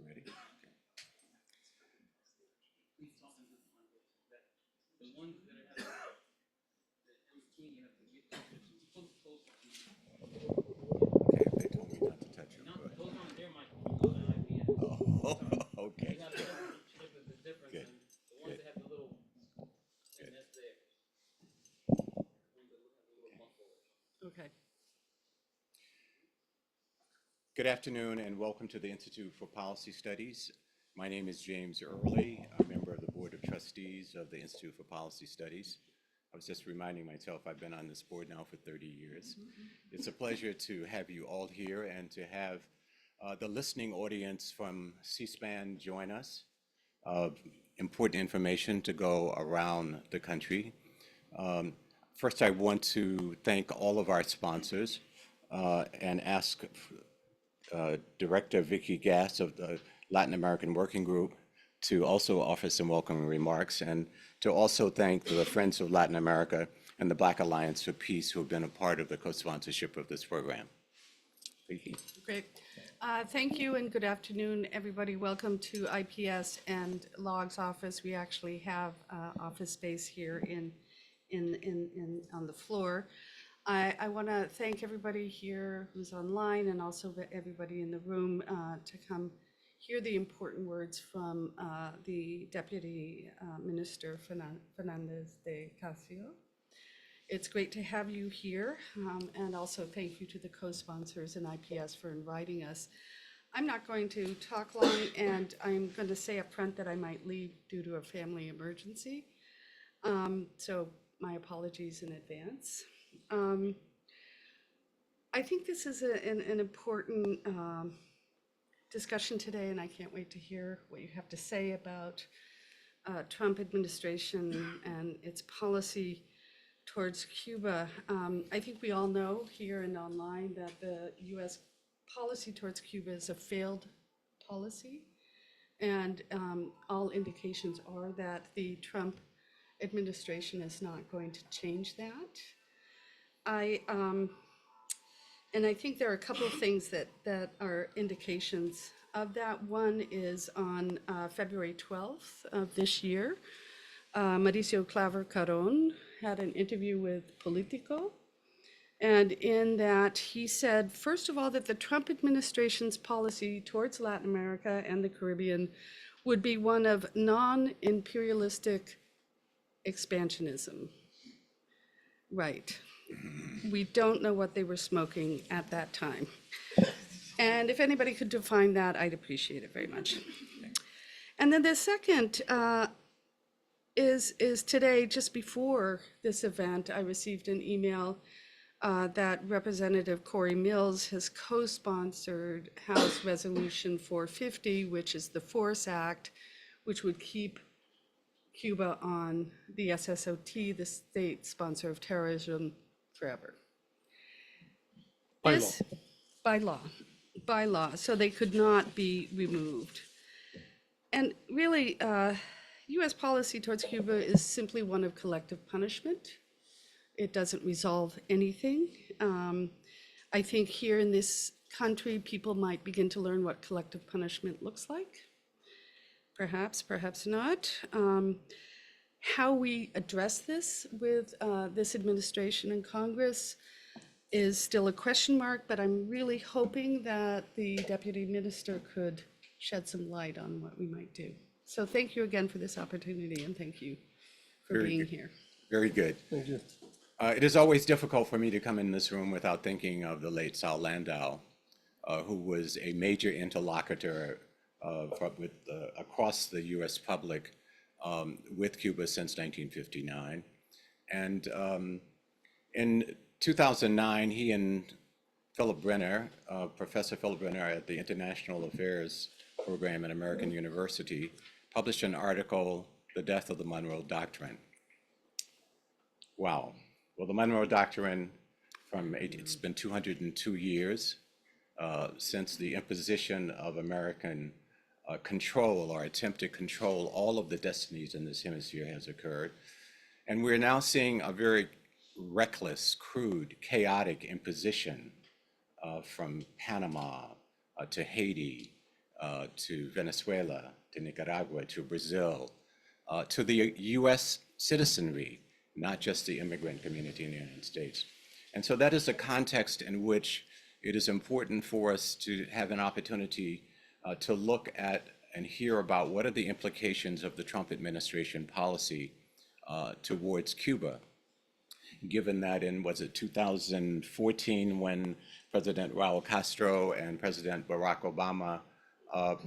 Ready? The ones that have the in between, you have to get close. Okay, they told me not to touch them. Not Go ahead. those on their microphone, not on IPS. Oh, okay. You gotta know the difference. Good. And the ones that have the little, and that's there. The ones that have the little muffler. Okay. Good afternoon and welcome to the Institute for Policy Studies. My name is James Early. I'm a member of the Board of Trustees of the Institute for Policy Studies. I was just reminding myself I've been on this board now for 30 years. It's a pleasure to have you all here and to have the listening audience from C-SPAN join us. Important information to go around the country. First, I want to thank all of our sponsors and ask Director Vicky Gass of the Latin American Working Group to also offer some welcoming remarks, and to also thank the Friends of Latin America and the Black Alliance for Peace who have been a part of the co-sponsorship of this program. Vicky. Great. Thank you and good afternoon, everybody. Welcome to IPS and LAWG's office. We actually have office space here on the floor. I want to thank everybody here who's online and also everybody in the room to come hear the important words from the Deputy Minister Fernández de Cossío. It's great to have you here, and also thank you to the co-sponsors and IPS for inviting us. I'm not going to talk long, and I'm going to say up front that I might leave due to a family emergency. So my apologies in advance. I think this is an important discussion today, and I can't wait to hear what you have to say about Trump administration and its policy towards Cuba. I think we all know here and online that the US policy towards Cuba is a failed policy, and all indications are that the Trump administration is not going to change that. And I think there are a couple of things that are indications of that. One is on February 12th of this year, Mauricio Claver Caron had an interview with Politico. And in that he said, first of all, that the Trump administration's policy towards Latin America and the Caribbean would be one of non-imperialistic expansionism. Right. We don't know what they were smoking at that time. And if anybody could define that, I'd appreciate it very much. And then the second is today, just before this event, I received an email that Representative Corey Mills has co-sponsored House Resolution 450, which is the Force Act, which would keep Cuba on the SSOT, the state sponsor of terrorism, forever. By law, so they could not be removed. And really, US policy towards Cuba is simply one of collective punishment. It doesn't resolve anything. I think here in this country, people might begin to learn what collective punishment looks like. Perhaps, perhaps not. How we address this with this administration and Congress is still a question mark, but I'm really hoping that the Deputy Minister could shed some light on what we might do. So thank you again for this opportunity, and thank you for being here. Very good. Thank you. It is always difficult for me to come in this room without thinking of the late Sal Landau, who was a major interlocutor across the US public with Cuba since 1959. And in 2009, he and Philip Brenner, Professor Philip Brenner at the International Affairs Program at American University, published an article, The Death of the Monroe Doctrine. Wow. Well, the Monroe Doctrine, it's been 202 years since the imposition of American control or attempted control all of the destinies in this hemisphere has occurred. And we're now seeing a very reckless, crude, chaotic imposition from Panama to Haiti to Venezuela, to Nicaragua, to Brazil, to the US citizenry, not just the immigrant community in the United States. And so that is a context in which it is important for us to have an opportunity to look at and hear about what are the implications of the Trump administration policy towards Cuba, given that in, was it 2014, when President Raul Castro and President Barack Obama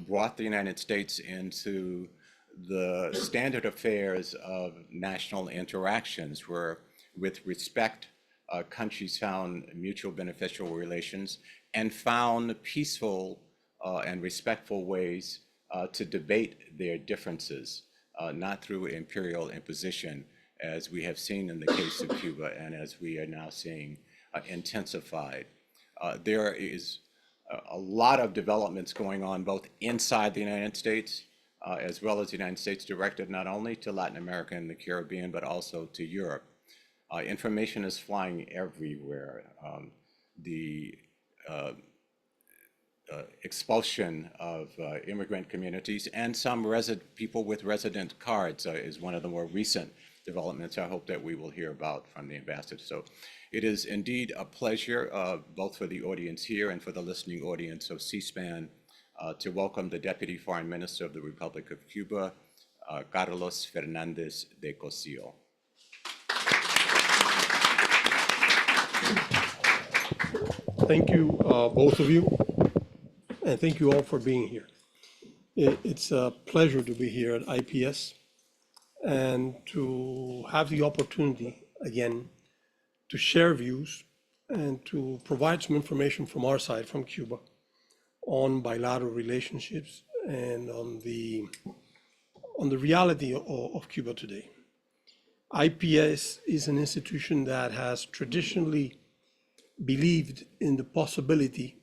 brought the United States into the standard affairs of national interactions, where with respect, countries found mutual beneficial relations and found peaceful and respectful ways to debate their differences, not through imperial imposition, as we have seen in the case of Cuba and as we are now seeing intensified. There is a lot of developments going on both inside the United States as well as the United States, directed not only to Latin America and the Caribbean, but also to Europe. Information is flying everywhere. The expulsion of immigrant communities and some people with resident cards is one of the more recent developments I hope that we will hear about from the ambassador. So it is indeed a pleasure, both for the audience here and for the listening audience of C-SPAN, to welcome the Deputy Foreign Minister of the Republic of Cuba, Carlos Fernández de Cossío. Thank you, both of you, and thank you all for being here. It's a pleasure to be here at IPS and to have the opportunity, again, to share views and to provide some information from our side, from Cuba, on bilateral relationships and on the reality of Cuba today. IPS is an institution that has traditionally believed in the possibility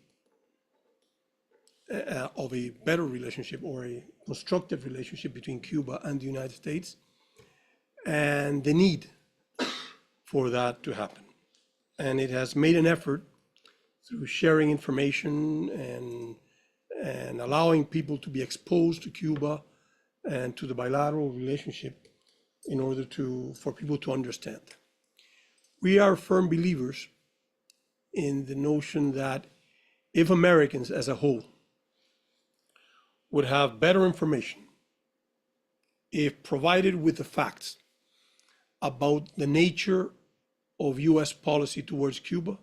of a better relationship or a constructive relationship between Cuba and the United States, and the need for that to happen. And it has made an effort through sharing information and allowing people to be exposed to Cuba and to the bilateral relationship in order for people to understand. We are firm believers in the notion that if Americans as a whole would have better information, if provided with the facts about the nature of US policy towards Cuba,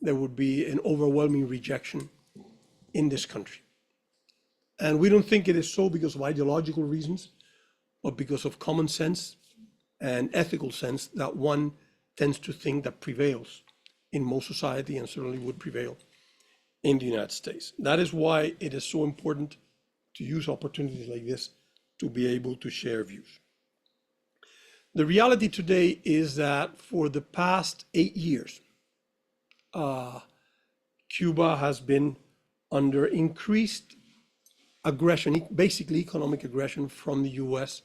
there would be an overwhelming rejection in this country. And we don't think it is so because of ideological reasons, but because of common sense and ethical sense that one tends to think that prevails in most society and certainly would prevail in the United States. That is why it is so important to use opportunities like this to be able to share views. The reality today is that for the past 8 years, Cuba has been under increased aggression, basically economic aggression from the US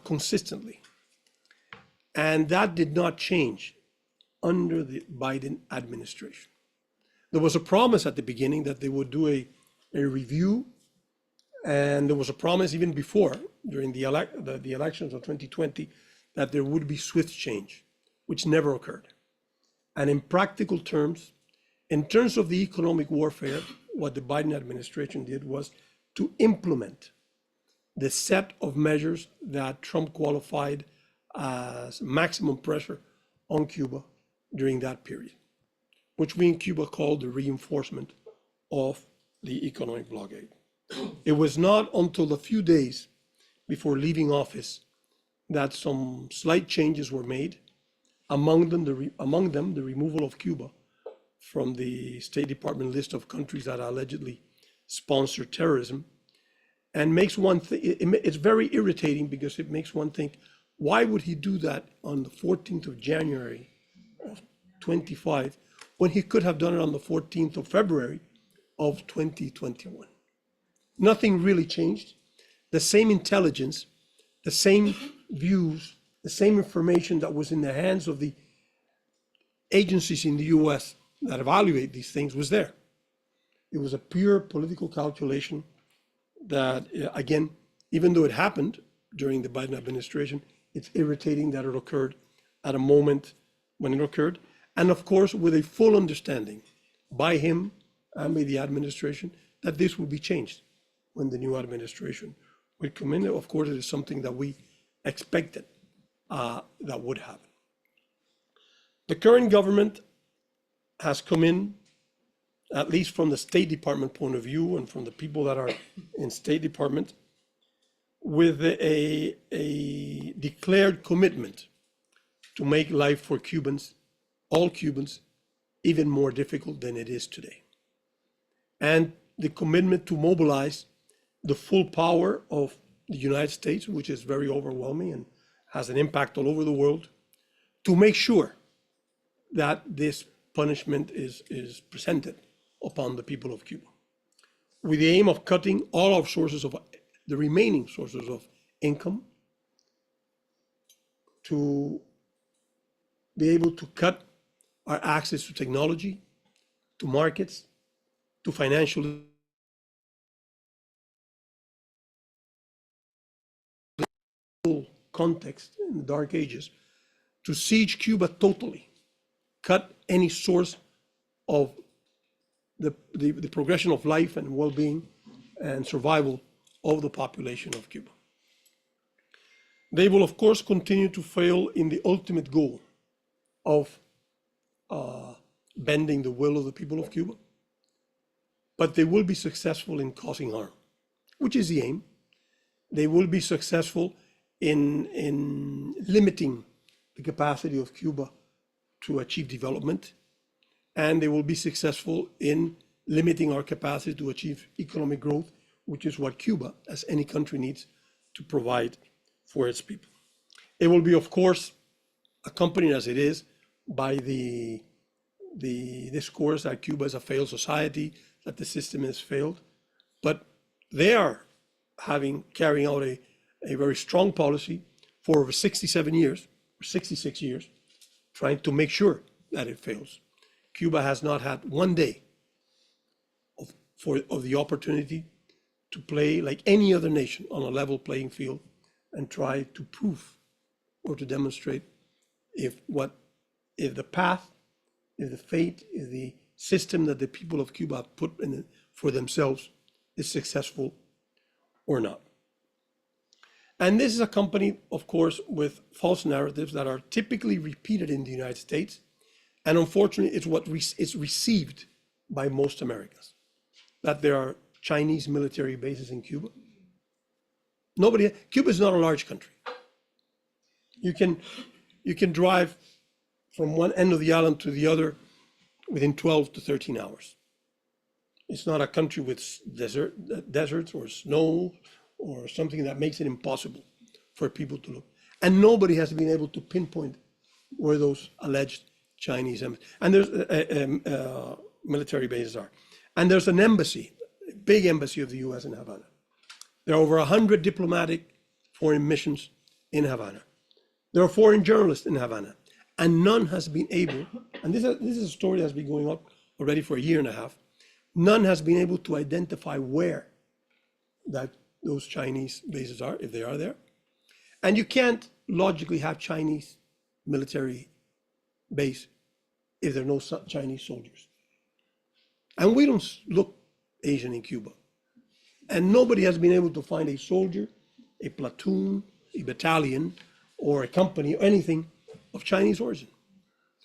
consistently. And that did not change under the Biden administration. There was a promise at the beginning that they would do a review, and there was a promise even before, during the elections of 2020, that there would be swift change, which never occurred. And in practical terms, in terms of the economic warfare, what the Biden administration did was to implement the set of measures that Trump qualified as maximum pressure on Cuba during that period, which we in Cuba called the reinforcement of the economic blockade. It was not until a few days before leaving office that some slight changes were made, among them the removal of Cuba from the State Department list of countries that allegedly sponsor terrorism, and makes one think, it's very irritating because it makes one think, why would he do that on the 14th of January of 25 when he could have done it on the 14th of February of 2021? Nothing really changed. The same intelligence, the same views, the same information that was in the hands of the agencies in the US that evaluate these things was there. It was a pure political calculation that, again, even though it happened during the Biden administration, it's irritating that it occurred at a moment when it occurred. And of course, with a full understanding by him and by the administration that this will be changed when the new administration would come in. Of course, it is something that we expected that would happen. The current government has come in, at least from the State Department point of view and from the people that are in State Department, with a declared commitment to make life for Cubans, all Cubans, even more difficult than it is today. And the commitment to mobilize the full power of the United States, which is very overwhelming and has an impact all over the world, to make sure that this punishment is presented upon the people of Cuba, with the aim of cutting all our sources of, the remaining sources of income, to be able to cut our access to technology, to markets, to financial context in the dark ages, to siege Cuba totally, cut any source of the progression of life and well-being and survival of the population of Cuba. They will, of course, continue to fail in the ultimate goal of bending the will of the people of Cuba, but they will be successful in causing harm, which is the aim. They will be successful in limiting the capacity of Cuba to achieve development, and they will be successful in limiting our capacity to achieve economic growth, which is what Cuba, as any country, needs to provide for its people. It will be, of course, accompanied as it is by the discourse that Cuba is a failed society, that the system has failed, but they are carrying out a very strong policy for over 67 years, or 66 years, trying to make sure that it fails. Cuba has not had one day of the opportunity to play like any other nation on a level playing field and try to prove or to demonstrate if the path, if the fate, if the system that the people of Cuba have put in for themselves is successful or not. And this is accompanied, of course, with false narratives that are typically repeated in the United States. And unfortunately, it's what is received by most Americans, that there are Chinese military bases in Cuba. Cuba is not a large country. You can drive from one end of the island to the other within 12 to 13 hours. It's not a country with deserts or snow or something that makes it impossible for people to look. And nobody has been able to pinpoint where those alleged Chinese and there's military bases are. And there's an embassy, a big embassy of the US in Havana. There are over 100 diplomatic foreign missions in Havana. There are foreign journalists in Havana, and none has been able, and this is a story that's been going on already for a year and a half, none has been able to identify where those Chinese bases are, if they are there. And you can't logically have Chinese military base if there are no Chinese soldiers. And we don't look Asian in Cuba. And nobody has been able to find a soldier, a platoon, a battalion, or a company, or anything of Chinese origin.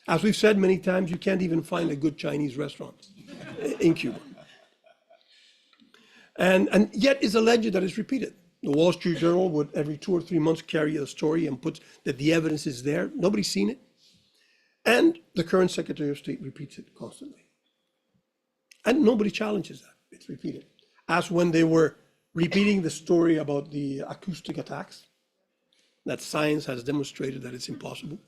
As we've said many times, you can't even find a good Chinese restaurant in Cuba. And yet it's alleged that it's repeated. The Wall Street Journal would every 2 or 3 months carry a story and put that the evidence is there. Nobody's seen it. And the current Secretary of State repeats it constantly. And nobody challenges that. It's repeated. As when they were repeating the story about the acoustic attacks, that science has demonstrated that it's impossible.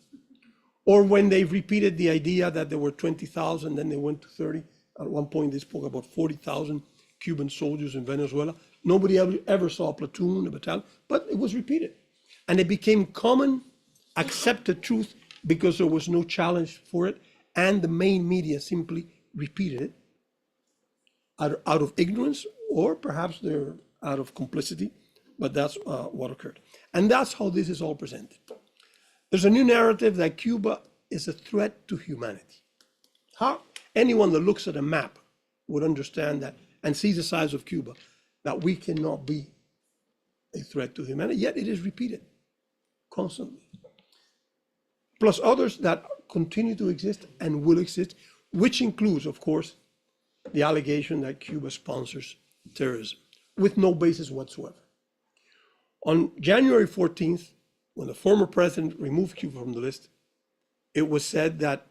Or when they repeated the idea that there were 20,000, then they went to 30. At one point, they spoke about 40,000 Cuban soldiers in Venezuela. Nobody ever saw a platoon, a battalion, but it was repeated. And it became common, accepted truth because there was no challenge for it, and the main media simply repeated it. out of ignorance, or perhaps they're out of complicity, but that's what occurred. And that's how this is all presented. There's a new narrative that Cuba is a threat to humanity. How anyone that looks at a map would understand that and sees the size of Cuba, that we cannot be a threat to humanity, yet it is repeated constantly. Plus others that continue to exist and will exist, which includes, of course, the allegation that Cuba sponsors terrorism with no basis whatsoever. On January 14th, when the former president removed Cuba from the list, it was said that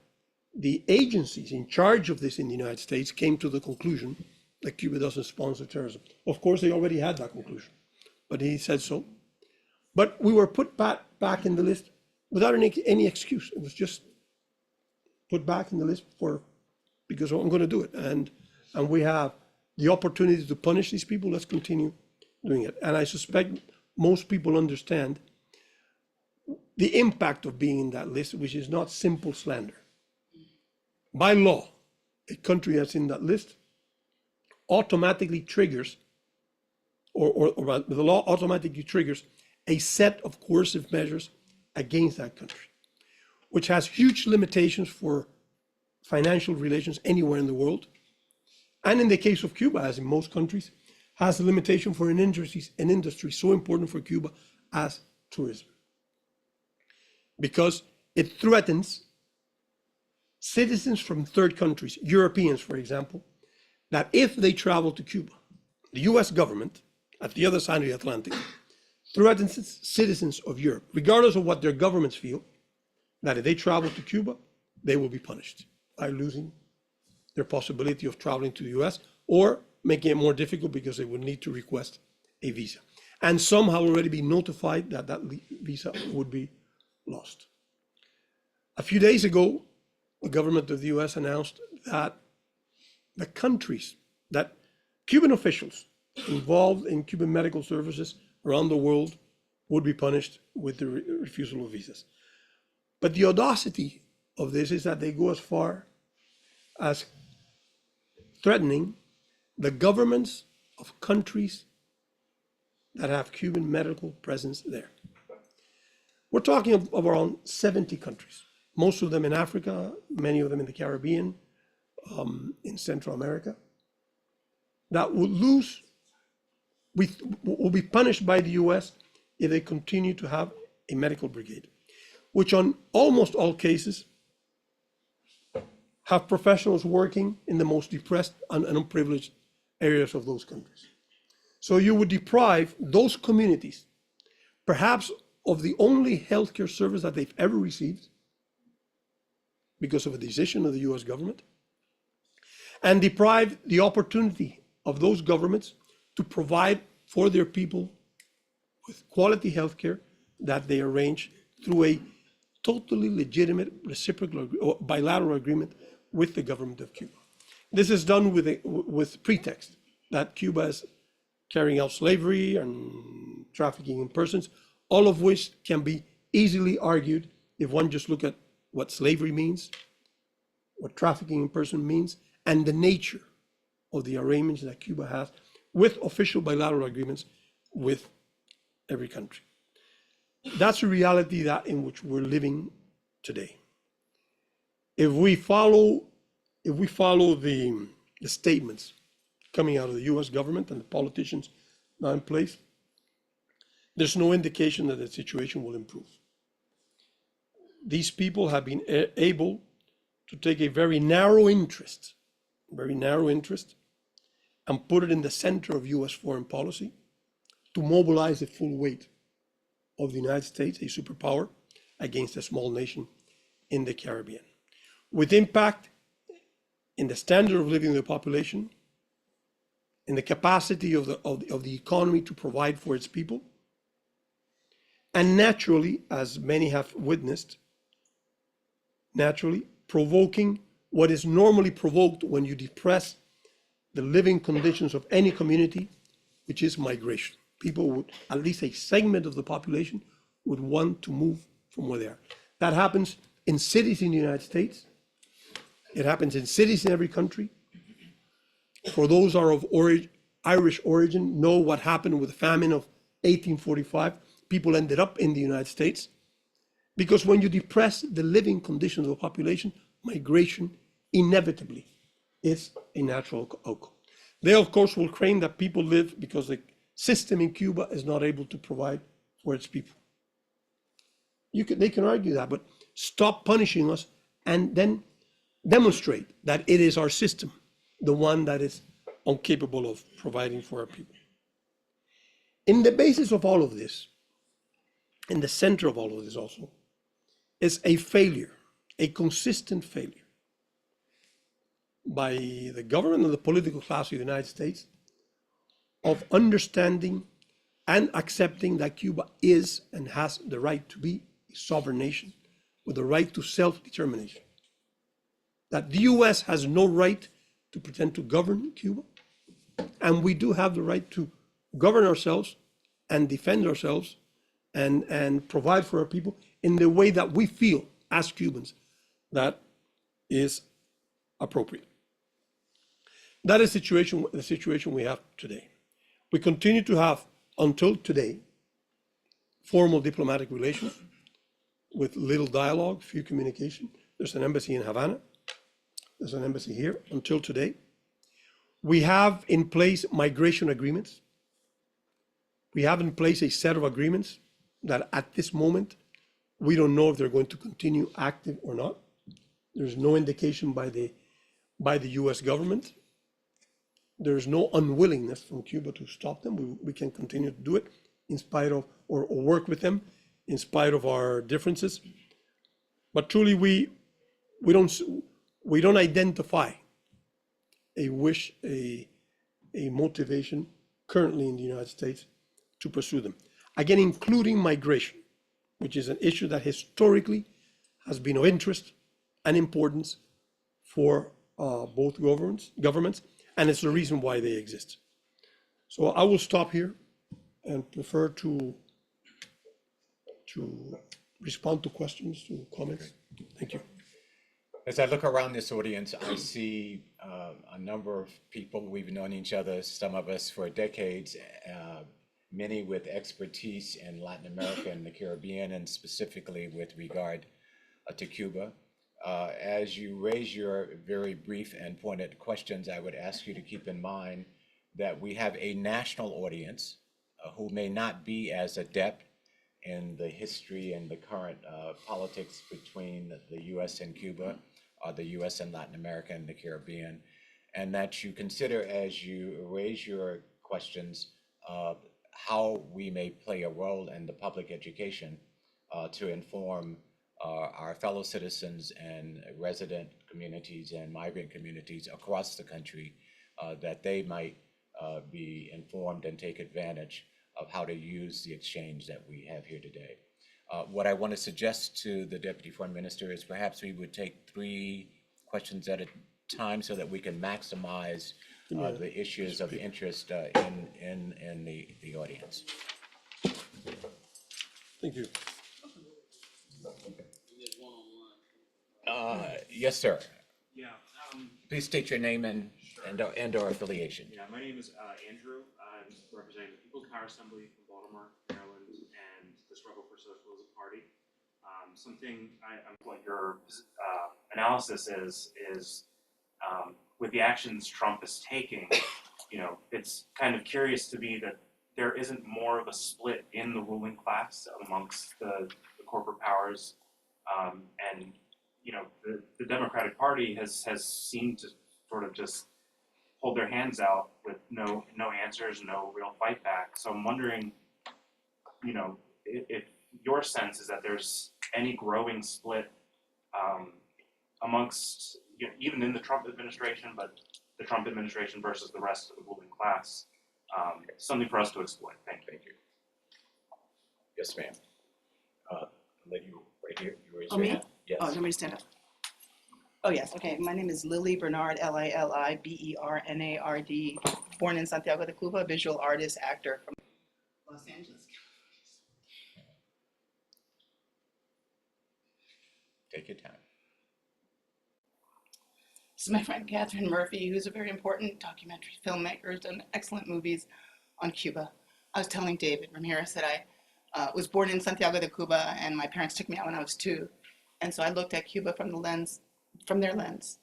the agencies in charge of this in the United States came to the conclusion that Cuba doesn't sponsor terrorism. Of course, they already had that conclusion, but he said so. But we were put back in the list without any excuse. It was just put back in the list because I'm going to do it. And we have the opportunity to punish these people. Let's continue doing it. And I suspect most people understand the impact of being in that list, which is not simple slander. By law, a country that's in that list automatically triggers, or the law automatically triggers a set of coercive measures against that country, which has huge limitations for financial relations anywhere in the world. And in the case of Cuba, as in most countries, has a limitation for an industry so important for Cuba as tourism. Because it threatens citizens from third countries, Europeans, for example, that if they travel to Cuba, the US government, at the other side of the Atlantic, threatens citizens of Europe, regardless of what their governments feel, that if they travel to Cuba, they will be punished by losing their possibility of traveling to the US, or making it more difficult because they would need to request a visa. And some have already been notified that that visa would be lost. A few days ago, the government of the US announced that the countries, that Cuban officials involved in Cuban medical services around the world would be punished with the refusal of visas. But the audacity of this is that they go as far as threatening the governments of countries that have Cuban medical presence there. We're talking of around 70 countries, most of them in Africa, many of them in the Caribbean, in Central America, that will be punished by the US if they continue to have a medical brigade, which on almost all cases have professionals working in the most depressed and unprivileged areas of those countries. So you would deprive those communities, perhaps of the only healthcare service that they've ever received because of a decision of the US government, and deprive the opportunity of those governments to provide for their people with quality healthcare that they arrange through a totally legitimate reciprocal or bilateral agreement with the government of Cuba. This is done with pretext that Cuba is carrying out slavery and trafficking in persons, all of which can be easily argued if one just look at what slavery means, what trafficking in person means, and the nature of the arrangements that Cuba has with official bilateral agreements with every country. That's a reality that in which we're living today. If we follow the statements coming out of the US government and the politicians now in place, there's no indication that the situation will improve. These people have been able to take a very narrow interest, and put it in the center of US foreign policy to mobilize the full weight of the United States, a superpower, against a small nation in the Caribbean, with impact in the standard of living of the population, in the capacity of the economy to provide for its people, and naturally, as many have witnessed, provoking what is normally provoked when you depress the living conditions of any community, which is migration. People would, at least a segment of the population, would want to move from where they are. That happens in cities in the United States. It happens in cities in every country. for those are of Irish origin, know what happened with the famine of 1845. People ended up in the United States because when you depress the living conditions of a population, migration inevitably is a natural outcome. They, of course, will claim that people live because the system in Cuba is not able to provide for its people. They can argue that, but stop punishing us and then demonstrate that it is our system, the one that is incapable of providing for our people. In the basis of all of this, in the center of all of this also, is a failure, a consistent failure by the government and the political class of the United States of understanding and accepting that Cuba is and has the right to be a sovereign nation with the right to self-determination. That the US has no right to pretend to govern Cuba, and we do have the right to govern ourselves and defend ourselves and provide for our people in the way that we feel as Cubans that is appropriate. That is the situation we have today. We continue to have, until today, formal diplomatic relations with little dialogue, few communication. There's an embassy in Havana. There's an embassy here until today. We have in place migration agreements. We have in place a set of agreements that at this moment, we don't know if they're going to continue active or not. There's no indication by the US government. There's no unwillingness from Cuba to stop them. We can continue to do it in spite of, or work with them in spite of our differences. But truly, we don't identify a wish, a motivation currently in the United States to pursue them. Again, including migration, which is an issue that historically has been of interest and importance for both governments, and it's the reason why they exist. So I will stop here and prefer to respond to questions, to comments. Thank you. As I look around this audience, I see a number of people. We've known each other, some of us for decades, many with expertise in Latin America and the Caribbean, and specifically with regard to Cuba. As you raise your very brief and pointed questions, I would ask you to keep in mind that we have a national audience who may not be as adept in the history and the current politics between the US and Cuba, or the US and Latin America and the Caribbean, and that you consider as you raise your questions how we may play a role in the public education to inform our fellow citizens and resident communities and migrant communities across the country, that they might be informed and take advantage of how to use the exchange that we have here today. What I want to suggest to the Deputy Foreign Minister is perhaps we would take 3 questions at a time so that we can maximize the issues of interest in the audience. Thank you. Yes, sir. Yeah. Please state your name and or affiliation. Yeah, my name is Andrew. I'm representing the People's Power Assembly from Baltimore, Maryland, and the Struggle for Socialism Party. Something what your analysis is with the actions Trump is taking, it's kind of curious to me that there isn't more of a split in the ruling class amongst the corporate powers, and the Democratic Party has seemed to sort of just hold their hands out with no answers, no real fight back. So I'm wondering, if your sense is that there's any growing split amongst, even in the Trump administration, but the Trump administration versus the rest of the ruling class. Something for us to explore. Thank you. Yes, ma'am. Lady right here, you raise Oh, your me? hand. Yes. Oh, you want me to stand up? Oh, yes. Okay. My name is Lily Bernard, Lilibernard, born in Santiago de Cuba, visual artist, actor from Los Angeles. Take your time. This is my friend Catherine Murphy, who's a very important documentary filmmaker, who's done excellent movies on Cuba. I was telling David Ramirez that I was born in Santiago de Cuba, and my parents took me out when I was 2. And so I looked at Cuba from their lens.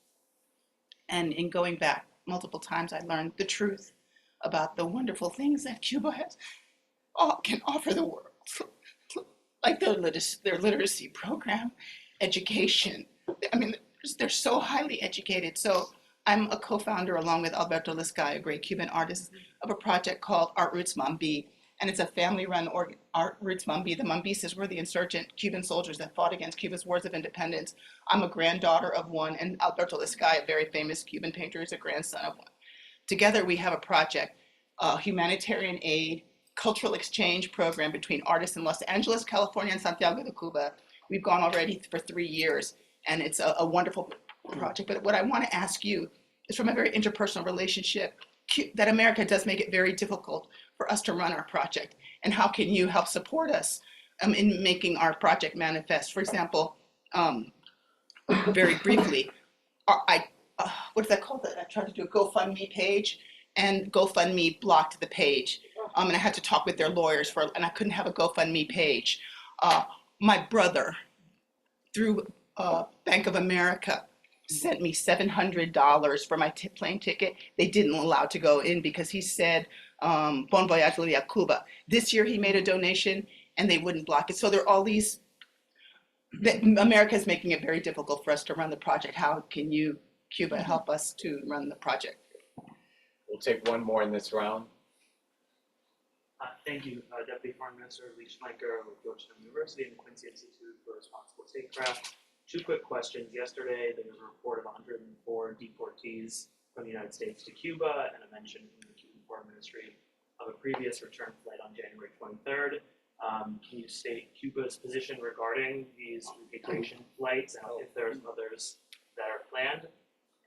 And in going back multiple times, I learned the truth about the wonderful things that Cuba can offer the world, like their literacy program, education. I mean, they're so highly educated. So I'm a co-founder, along with Alberto Liscay, a great Cuban artist, of a project called Art Roots Mambi. And it's a family-run Art Roots Mambi. The Mambistas were the insurgent Cuban soldiers that fought against Cuba's wars of independence. I'm a granddaughter of one, and Alberto Liscay, a very famous Cuban painter, is a grandson of one. Together, we have a project, humanitarian aid, cultural exchange program between artists in Los Angeles, California, and Santiago de Cuba. We've gone already for 3 years, and it's a wonderful project. But what I want to ask you is, from a very interpersonal relationship, that America does make it very difficult for us to run our project. And how can you help support us in making our project manifest? For example, very briefly, what is that called? I tried to do a GoFundMe page, and GoFundMe blocked the page. And I had to talk with their lawyers and I couldn't have a GoFundMe page. My brother, through Bank of America, sent me $700 for my plane ticket. They didn't allow to go in because he said, Bon voyage a Cuba. This year he made a donation and they wouldn't block it. So there are all these, America is making it very difficult for us to run the project. How can you, Cuba, help us to run the project? We'll take one more in this round. Thank you, Deputy Foreign Minister Lee Schleicher with Georgetown University and Quincy Institute for Responsible Statecraft. 2 quick questions. Yesterday, there was a report of 104 deportees from the United States to Cuba, and a mention from the Cuban Foreign Ministry of a previous return flight on January 23rd. Can you state Cuba's position regarding these repatriation flights and if there's others that are planned?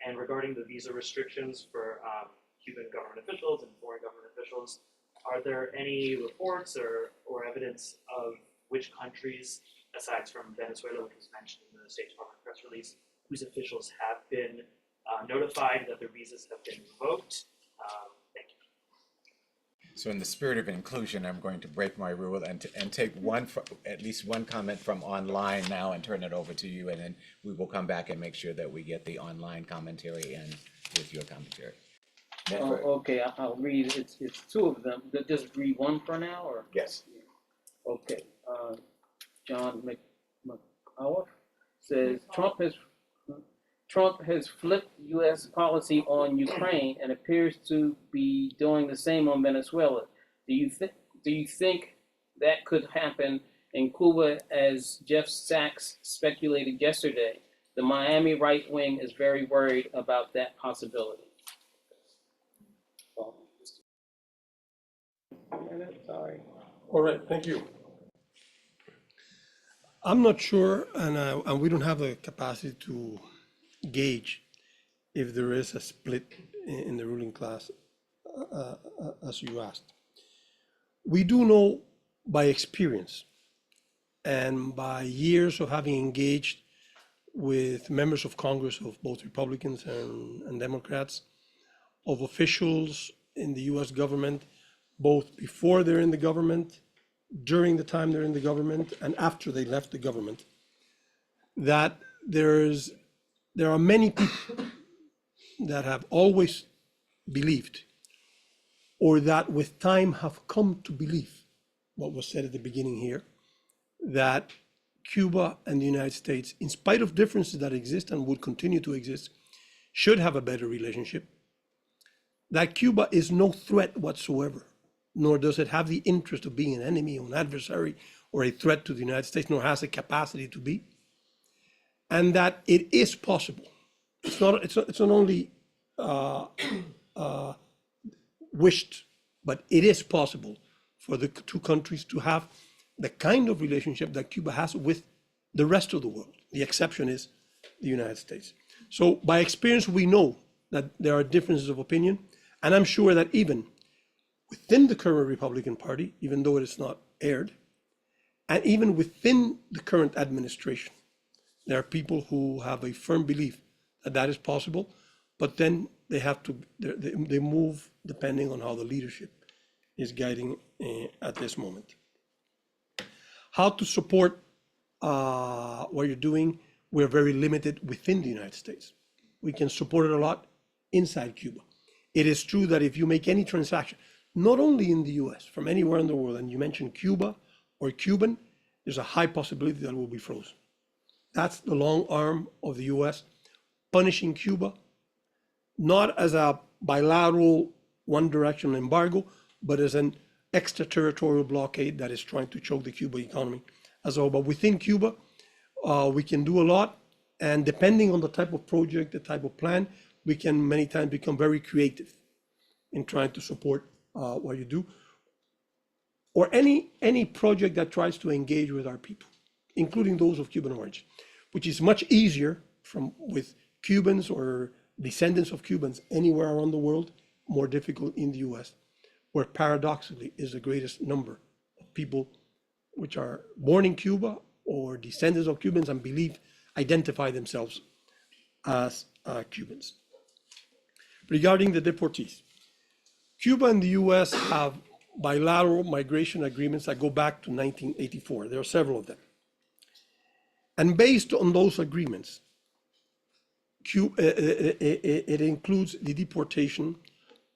And regarding the visa restrictions for Cuban government officials and foreign government officials, are there any reports or evidence of which countries, aside from Venezuela, which was mentioned in the State Department press release, whose officials have been notified that their visas have been revoked? Thank you. So in the spirit of inclusion, I'm going to break my rule and take at least one comment from online now and turn it over to you, and then we will come back and make sure that we get the online commentary in with your commentary. Okay, I'll read. It's 2 of them. Just read one for now, or? Yes. Okay. John McAuliffe says Trump has flipped U.S. policy on Ukraine and appears to be doing the same on Venezuela. Do you think that could happen in Cuba, as Jeff Sachs speculated yesterday? The Miami right wing is very worried about that possibility. Sorry. All right, thank you. I'm not sure, and we don't have the capacity to gauge if there is a split in the ruling class, as you asked. We do know by experience and by years of having engaged with members of Congress of both Republicans and Democrats, of officials in the US government, both before they're in the government, during the time they're in the government, and after they left the government, that there are many people that have always believed, or that with time have come to believe what was said at the beginning here, that Cuba and the United States, in spite of differences that exist and would continue to exist, should have a better relationship, that Cuba is no threat whatsoever, nor does it have the interest of being an enemy or an adversary or a threat to the United States, nor has the capacity to be, and that it is possible. It's not only wished, but it is possible for the 2 countries to have the kind of relationship that Cuba has with the rest of the world. The exception is the United States. So by experience, we know that there are differences of opinion, and I'm sure that even within the current Republican Party, even though it is not aired, and even within the current administration, there are people who have a firm belief that that is possible, but then they have to, they move depending on how the leadership is guiding at this moment. How to support what you're doing? We're very limited within the United States. We can support it a lot inside Cuba. It is true that if you make any transaction, not only in the US, from anywhere in the world, and you mention Cuba or Cuban, there's a high possibility that it will be frozen. That's the long arm of the US punishing Cuba, not as a bilateral one direction embargo, but as an extraterritorial blockade that is trying to choke the Cuban economy as well. But within Cuba, we can do a lot. And depending on the type of project, the type of plan, we can many times become very creative in trying to support what you do. Or any project that tries to engage with our people, including those of Cuban origin, which is much easier with Cubans or descendants of Cubans anywhere around the world, more difficult in the US, where paradoxically is the greatest number of people which are born in Cuba or descendants of Cubans and identify themselves as Cubans. Regarding the deportees, Cuba and the US have bilateral migration agreements that go back to 1984. There are several of them. And based on those agreements, it includes the deportation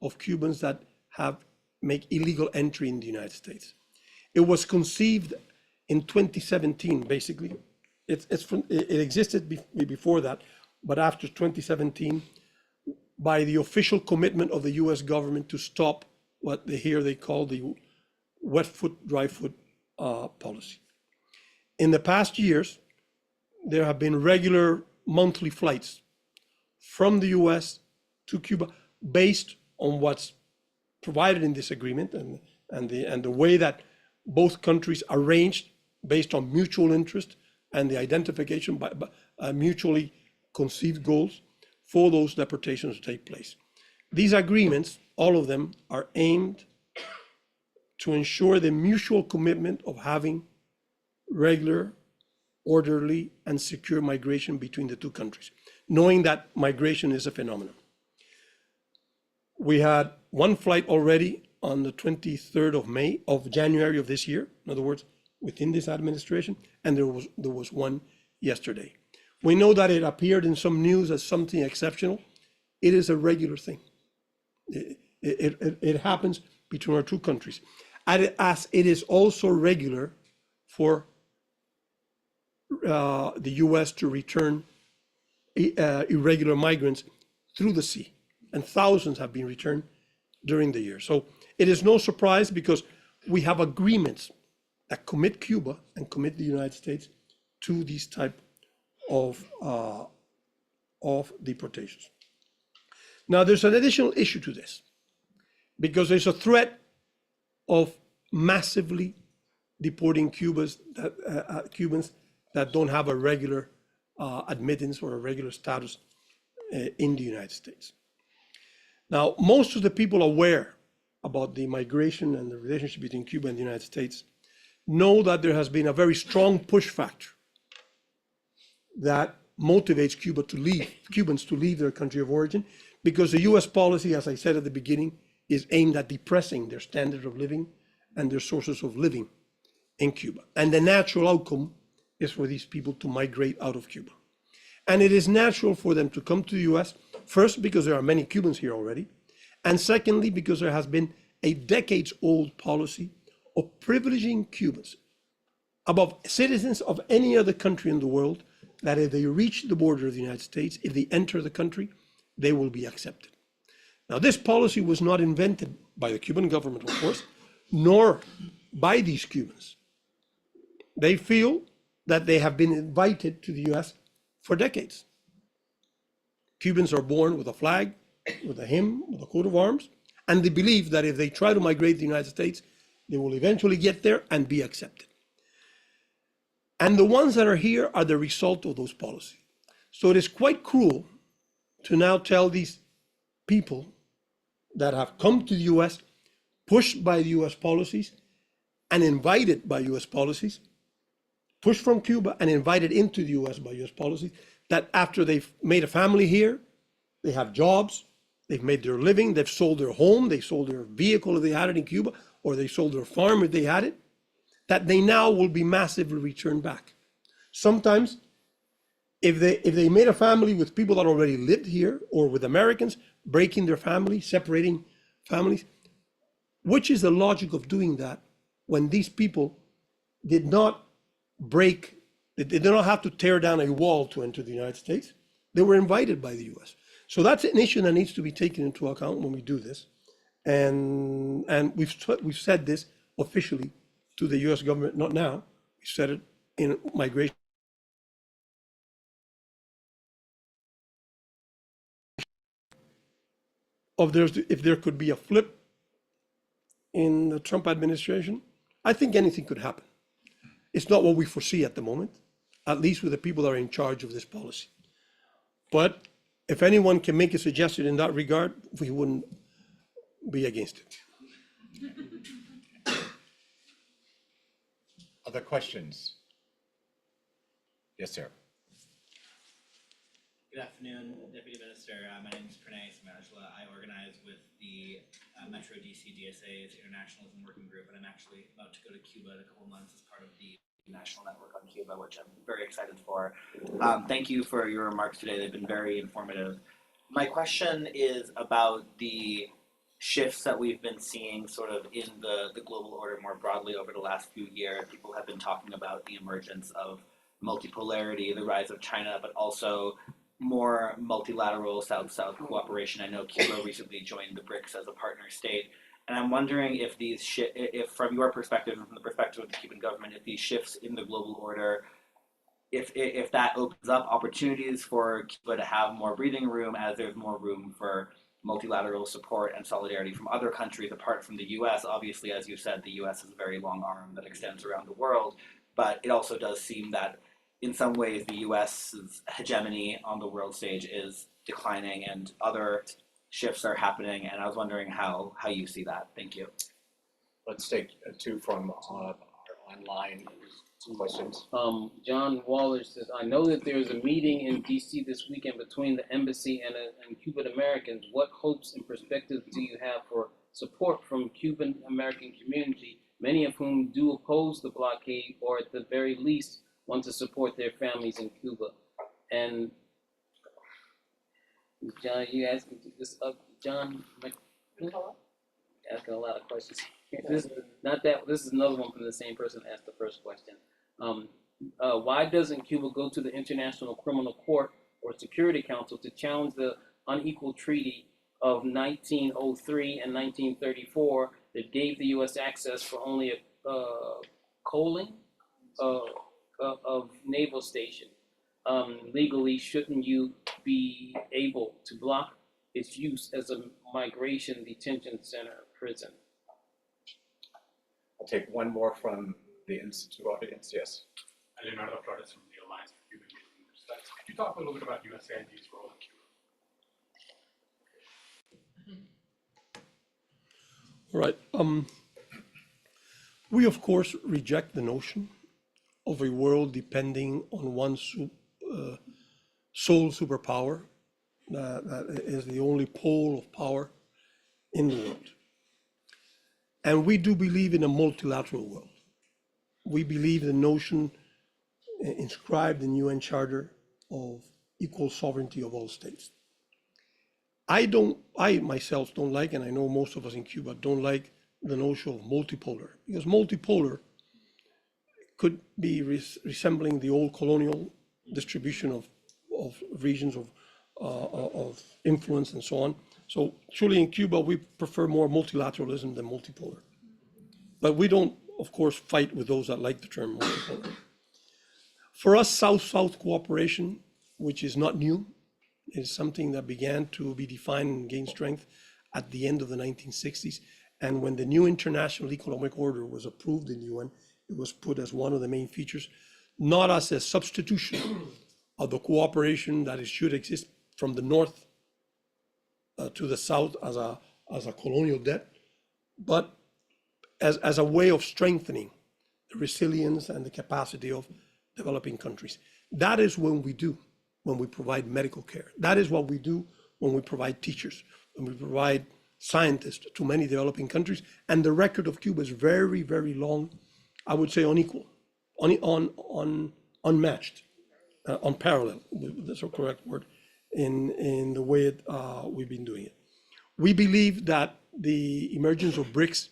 of Cubans that make illegal entry in the United States. It was conceived in 2017, basically. It existed before that, but after 2017, by the official commitment of the US government to stop what they call the wet foot, dry foot policy. In the past years, there have been regular monthly flights from the US to Cuba based on what's provided in this agreement and the way that both countries arranged based on mutual interest and the identification by mutually conceived goals for those deportations to take place. These agreements, all of them, are aimed to ensure the mutual commitment of having regular, orderly, and secure migration between the two countries, knowing that migration is a phenomenon. We had one flight already on the 23rd of January of this year, in other words, within this administration, and there was one yesterday. We know that it appeared in some news as something exceptional. It is a regular thing. It happens between our two countries. As it is also regular for the US to return irregular migrants through the sea, and thousands have been returned during the year. So it is no surprise because we have agreements that commit Cuba and commit the United States to these type of deportations. Now, there's an additional issue to this because there's a threat of massively deporting Cubans that don't have a regular admittance or a regular status in the United States. Now, most of the people aware about the migration and the relationship between Cuba and the United States know that there has been a very strong push factor that motivates Cubans to leave their country of origin, because the US policy, as I said at the beginning, is aimed at depressing their standard of living and their sources of living in Cuba. And the natural outcome is for these people to migrate out of Cuba. And it is natural for them to come to the US, first because there are many Cubans here already, and secondly because there has been a decades-old policy of privileging Cubans above citizens of any other country in the world, that if they reach the border of the United States, if they enter the country, they will be accepted. Now, this policy was not invented by the Cuban government, of course, nor by these Cubans. They feel that they have been invited to the US for decades. Cubans are born with a flag, with a hymn, with a coat of arms, and they believe that if they try to migrate to the United States, they will eventually get there and be accepted. And the ones that are here are the result of those policies. So it is quite cruel to now tell these people that have come to the US, pushed by the US policies and invited by US policies, pushed from Cuba and invited into the US by US policies, that after they've made a family here, they have jobs, they've made their living, they've sold their home, they sold their vehicle if they had it in Cuba, or they sold their farm if they had it, that they now will be massively returned back. Sometimes, if they made a family with people that already lived here, or with Americans, breaking their family, separating families, which is the logic of doing that when these people did not they did not have to tear down a wall to enter the United States. They were invited by the US. So that's an issue that needs to be taken into account when we do this. And we've said this officially to the US government, not now, we said it in migration. If there could be a flip in the Trump administration, I think anything could happen. It's not what we foresee at the moment, at least with the people that are in charge of this policy. But if anyone can make a suggestion in that regard, we wouldn't be against it. Other questions? Yes, sir. Good afternoon, Deputy Minister. My name is Pranay Samajla. I organize with the Metro DC DSA's Internationalism Working Group, and I'm actually about to go to Cuba in a couple months as part of the National Network on Cuba, which I'm very excited for. Thank you for your remarks today. They've been very informative. My question is about the shifts that we've been seeing sort of in the global order more broadly over the last few years. People have been talking about the emergence of multipolarity, the rise of China, but also more multilateral South-South cooperation. I know Cuba recently joined the BRICS as a partner state, and I'm wondering if these if from your perspective and from the perspective of the Cuban government, if these shifts in the global order, if that opens up opportunities for Cuba to have more breathing room, as there's more room for multilateral support and solidarity from other countries apart from the U.S. Obviously, as you said, the U.S. has a very long arm that extends around the world, but it also does seem that in some ways, the U.S.'s hegemony on the world stage is declining and other shifts are happening, and I was wondering how you see that. Thank you. Let's take two from our online questions. John Waller says, I know that there's a meeting in D.C. this weekend between the embassy and Cuban Americans. What hopes and perspectives do you have for support from Cuban American community, many of whom do oppose the blockade or at the very least want to support their families in Cuba? And John, you asking this John asking a lot of questions. This is another one from the same person that asked the first question. Why doesn't Cuba go to the International Criminal Court or Security Council to challenge the unequal treaty of 1903 and 1934 that gave the U.S. access for only a coaling of naval station? Legally, shouldn't you be able to block its use as a migration detention center prison? I'll take one more from the Institute audience. Yes. Leonardo Flores from the Alliance for Cuban Studies. Could you talk a little bit about USAID's role in Cuba? All right. We, of course, reject the notion of a world depending on one sole superpower that is the only pole of power in the world. And we do believe in a multilateral world. We believe the notion inscribed in UN Charter of equal sovereignty of all states. I myself don't like, and I know most of us in Cuba don't like, the notion of multipolar, because multipolar could be resembling the old colonial distribution of regions of influence and so on. So truly in Cuba, we prefer more multilateralism than multipolar. But we don't, of course, fight with those that like the term multipolar. For us, South-South cooperation, which is not new, is something that began to be defined and gain strength at the end of the 1960s. And when the new international economic order was approved in the UN, it was put as one of the main features, not as a substitution of the cooperation that should exist from the north to the south as a colonial debt, but as a way of strengthening the resilience and the capacity of developing countries. That is when we provide medical care. That is what we do when we provide teachers, when we provide scientists to many developing countries. And the record of Cuba is very, very long, I would say unequal, unmatched, unparalleled, that's a correct word, in the way we've been doing it. We believe that the emergence of BRICS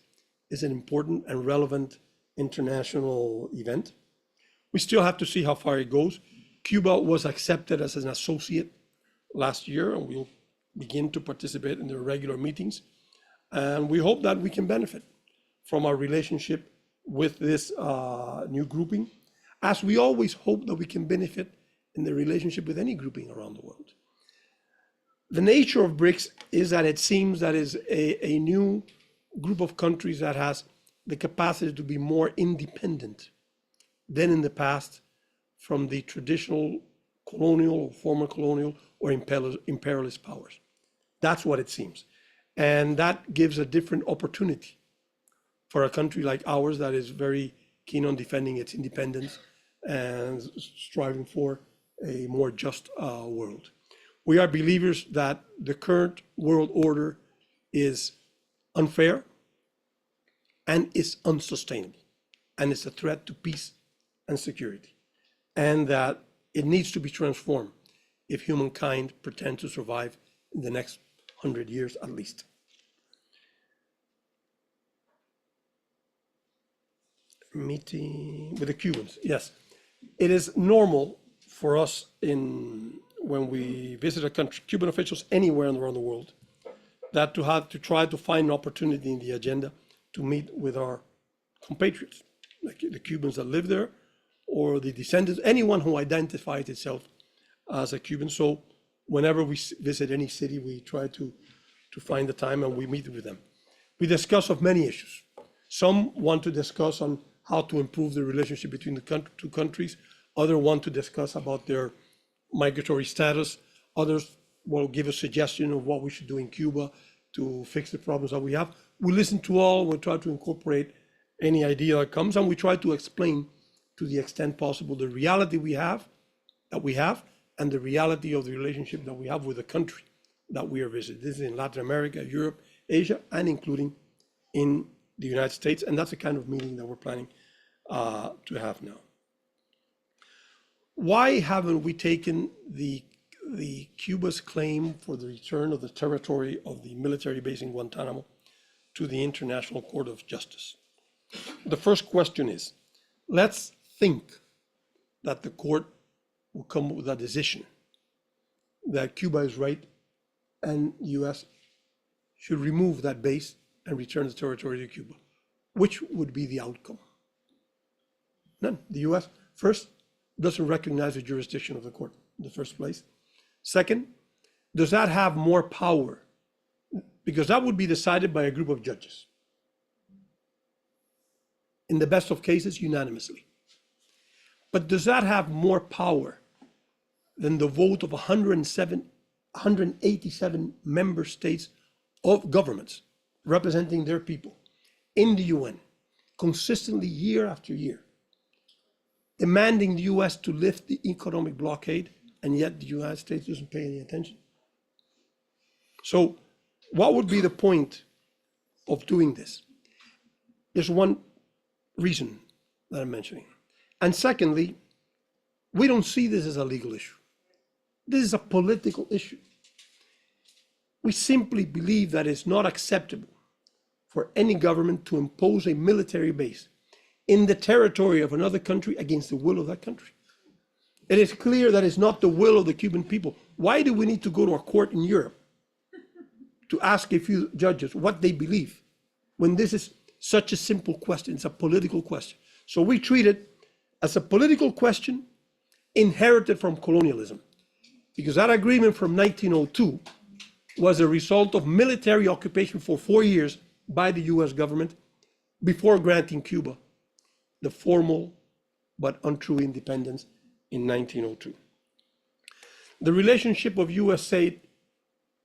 is an important and relevant international event. We still have to see how far it goes. Cuba was accepted as an associate last year, and we'll begin to participate in their regular meetings. And we hope that we can benefit from our relationship with this new grouping, as we always hope that we can benefit in the relationship with any grouping around the world. The nature of BRICS is that it seems that is a new group of countries that has the capacity to be more independent than in the past from the traditional colonial or former colonial or imperialist powers. That's what it seems. And that gives a different opportunity for a country like ours that is very keen on defending its independence and striving for a more just world. We are believers that the current world order is unfair and is unsustainable, and it's a threat to peace and security, and that it needs to be transformed if humankind pretends to survive in the next 100 years at least. Meeting with the Cubans, yes. It is normal for us when we visit a country, Cuban officials anywhere around the world, that to have to try to find an opportunity in the agenda to meet with our compatriots, like the Cubans that live there, or the descendants, anyone who identifies itself as a Cuban. So whenever we visit any city, we try to find the time and we meet with them. We discuss of many issues. Some want to discuss on how to improve the relationship between the two countries. Others want to discuss about their migratory status. Others will give a suggestion of what we should do in Cuba to fix the problems that we have. We listen to all, we try to incorporate any idea that comes, and we try to explain to the extent possible the reality we have, and the reality of the relationship that we have with the country that we are visiting. This is in Latin America, Europe, Asia, and including in the United States. And that's the kind of meeting that we're planning to have now. Why haven't we taken the Cuba's claim for the return of the territory of the military base in Guantanamo to the International Court of Justice? The first question is, let's think that the court will come with a decision that Cuba is right and the US should remove that base and return the territory to Cuba. Which would be the outcome? None. The US, first, doesn't recognize the jurisdiction of the court in the first place. Second, does that have more power? Because that would be decided by a group of judges. In the best of cases, unanimously. But does that have more power than the vote of 187 member states of governments representing their people in the UN, consistently year after year, demanding the US to lift the economic blockade, and yet the United States doesn't pay any attention? So what would be the point of doing this? There's one reason that I'm mentioning. And secondly, we don't see this as a legal issue. This is a political issue. We simply believe that it's not acceptable for any government to impose a military base in the territory of another country against the will of that country. It is clear that it's not the will of the Cuban people. Why do we need to go to a court in Europe to ask a few judges what they believe when this is such a simple question? It's a political question. So we treat it as a political question inherited from colonialism, because that agreement from 1902 was a result of military occupation for 4 years by the US government before granting Cuba the formal but untrue independence in 1902. The relationship of US aid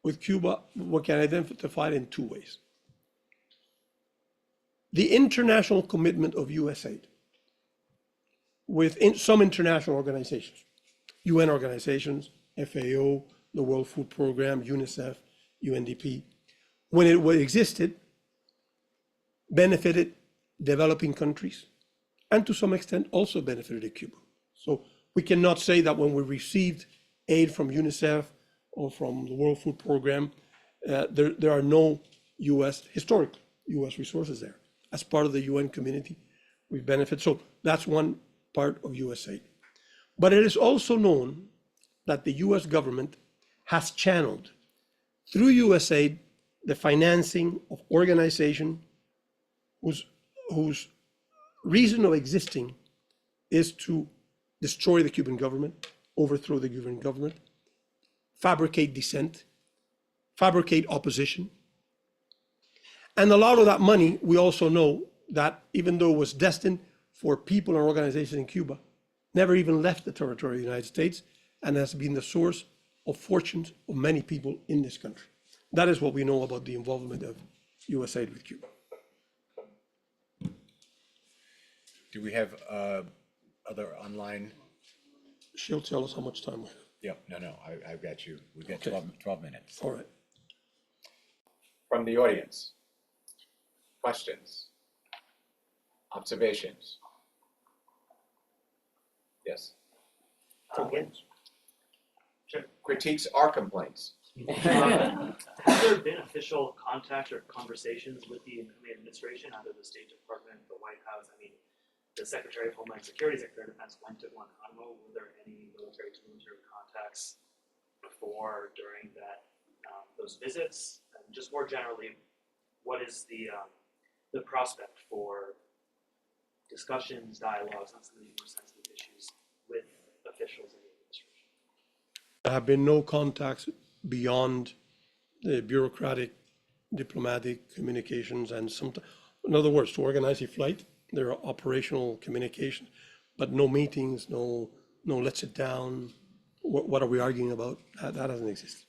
with Cuba, we can identify it in two ways. The international commitment of US aid with some international organizations, UN organizations, FAO, the World Food Program, UNICEF, UNDP, when it existed, benefited developing countries, and to some extent also benefited Cuba. So we cannot say that when we received aid from UNICEF or from the World Food Program, there are no historic US resources there. As part of the UN community, we benefit. So that's one part of US aid. But it is also known that the US government has channeled through US aid the financing of organization whose reason of existing is to destroy the Cuban government, overthrow the Cuban government, fabricate dissent, fabricate opposition. And a lot of that money, we also know that even though it was destined for people and organizations in Cuba, never even left the territory of the United States and has been the source of fortunes of many people in this country. That is what we know about the involvement of US aid with Cuba. Do we have other online? She'll tell us how much time we have. Yep, no, I've got you. We've got Okay. 12 minutes. All right. From the audience, questions, observations? Yes. Complaints. Critiques or complaints? Has there been official contact or conversations with the incoming administration, either the State Department, the White House? I mean, the Secretary of Homeland Security, Secretary of Defense went to Guantanamo. Were there any military to military contacts before, during that those visits? And just more generally, what is the prospect for discussions, dialogues on some of these more sensitive issues with officials in the administration? There have been no contacts beyond the bureaucratic, diplomatic communications, and in other words, to organize a flight, there are operational communications, but no meetings, no let's sit down, what are we arguing about? That doesn't exist.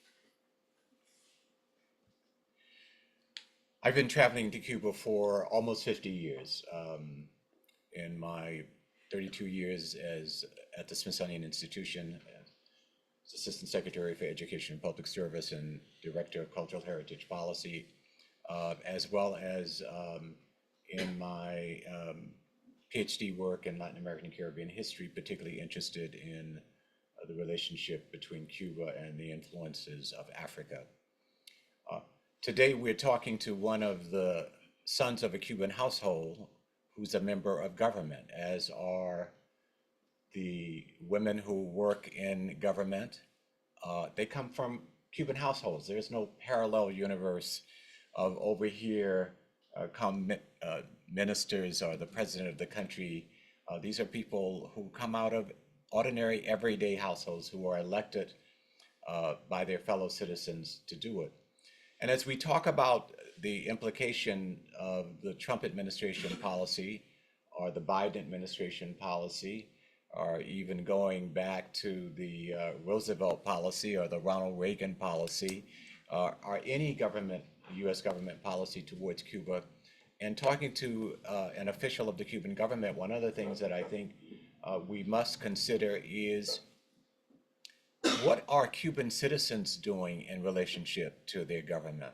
I've been traveling to Cuba for almost 50 years. In my 32 years at the Smithsonian Institution, as Assistant Secretary for Education and Public Service and Director of Cultural Heritage Policy, as well as in my PhD work in Latin American and Caribbean history, particularly interested in the relationship between Cuba and the influences of Africa. Today, we're talking to one of the sons of a Cuban household who's a member of government, as are the women who work in government. They come from Cuban households. There's no parallel universe of over here come ministers or the president of the country. These are people who come out of ordinary, everyday households who are elected by their fellow citizens to do it. And as we talk about the implication of the Trump administration policy or the Biden administration policy, or even going back to the Roosevelt policy or the Ronald Reagan policy, or any government, US government policy towards Cuba, and talking to an official of the Cuban government, one of the things that I think we must consider is, what are Cuban citizens doing in relationship to their government?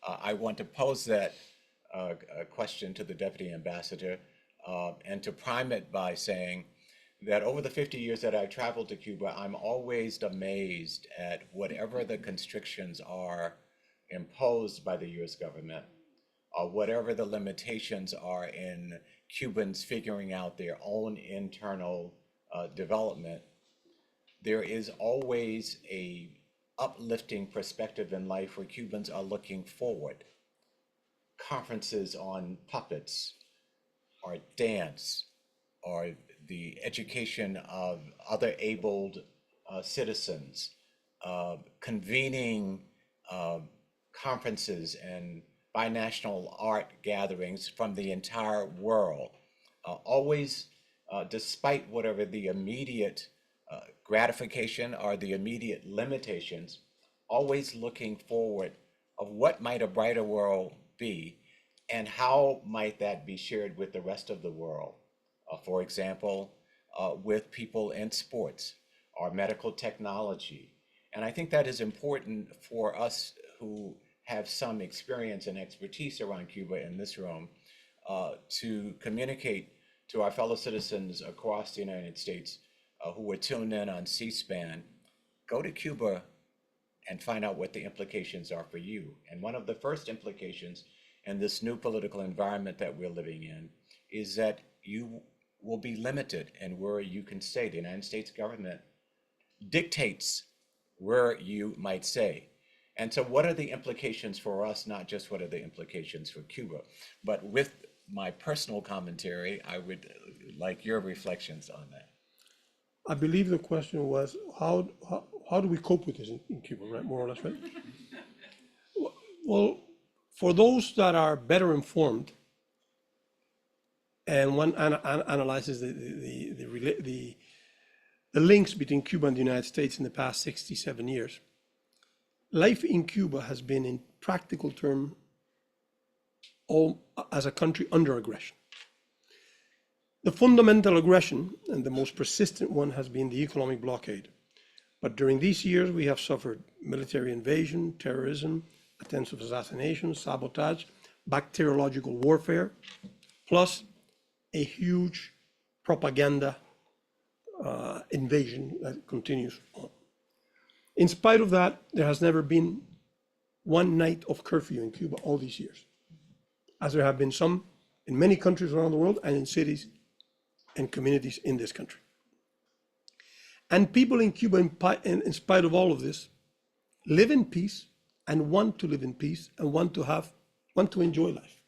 I want to pose that question to the Deputy Ambassador and to prime it by saying that over the 50 years that I've traveled to Cuba, I'm always amazed at whatever the constrictions are imposed by the US government, or whatever the limitations are in Cubans figuring out their own internal development. There is always a uplifting perspective in life where Cubans are looking forward. Conferences on puppets, or dance, or the education of other abled citizens, convening conferences and binational art gatherings from the entire world, always, despite whatever the immediate gratification or the immediate limitations, always looking forward of what might a brighter world be and how might that be shared with the rest of the world. For example, with people in sports or medical technology. And I think that is important for us who have some experience and expertise around Cuba in this room to communicate to our fellow citizens across the United States who are tuned in on C-SPAN, go to Cuba and find out what the implications are for you. And one of the first implications in this new political environment that we're living in is that you will be limited in where you can say. The United States government dictates where you might say. And so what are the implications for us, not just what are the implications for Cuba? But with my personal commentary, I would like your reflections on that. I believe the question was, how do we cope with this in Cuba, right? More or less, right? Well, for those that are better informed, and one analyzes the links between Cuba and the United States in the past 67 years, life in Cuba has been, in practical terms, all as a country under aggression. The fundamental aggression, and the most persistent one, has been the economic blockade. But during these years, we have suffered military invasion, terrorism, attempts of assassination, sabotage, bacteriological warfare, plus a huge propaganda invasion that continues on. In spite of that, there has never been one night of curfew in Cuba all these years, as there have been some in many countries around the world and in cities and communities in this country. And people in Cuba, in spite of all of this, live in peace and want to live in peace and want to enjoy life.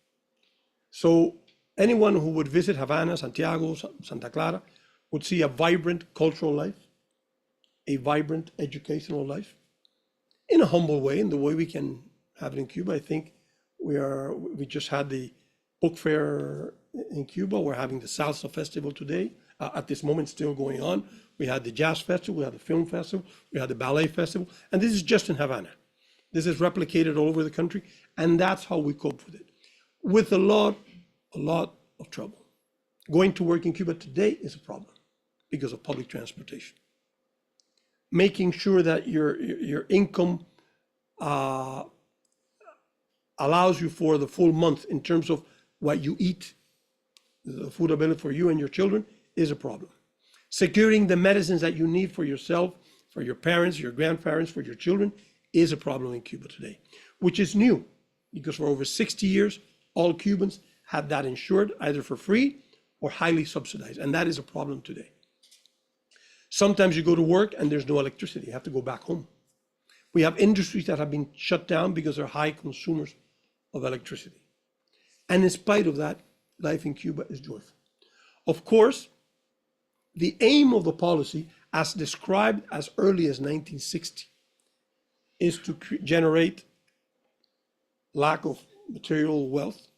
So anyone who would visit Havana, Santiago, Santa Clara would see a vibrant cultural life, a vibrant educational life, in a humble way, in the way we can have it in Cuba. I think we just had the book fair in Cuba. We're having the Salsa Festival today. At this moment, still going on. We had the Jazz Festival, we had the Film Festival, we had the Ballet Festival, and this is just in Havana. This is replicated all over the country, and that's how we cope with it. With a lot of trouble. Going to work in Cuba today is a problem because of public transportation. Making sure that your income allows you for the full month in terms of what you eat, the food available for you and your children, is a problem. Securing the medicines that you need for yourself, for your parents, your grandparents, for your children, is a problem in Cuba today, which is new, because for over 60 years, all Cubans had that insured either for free or highly subsidized, and that is a problem today. Sometimes you go to work and there's no electricity, you have to go back home. We have industries that have been shut down because they're high consumers of electricity. And in spite of that, life in Cuba is joyful. Of course, the aim of the policy, as described as early as 1960, is to generate lack of material wealth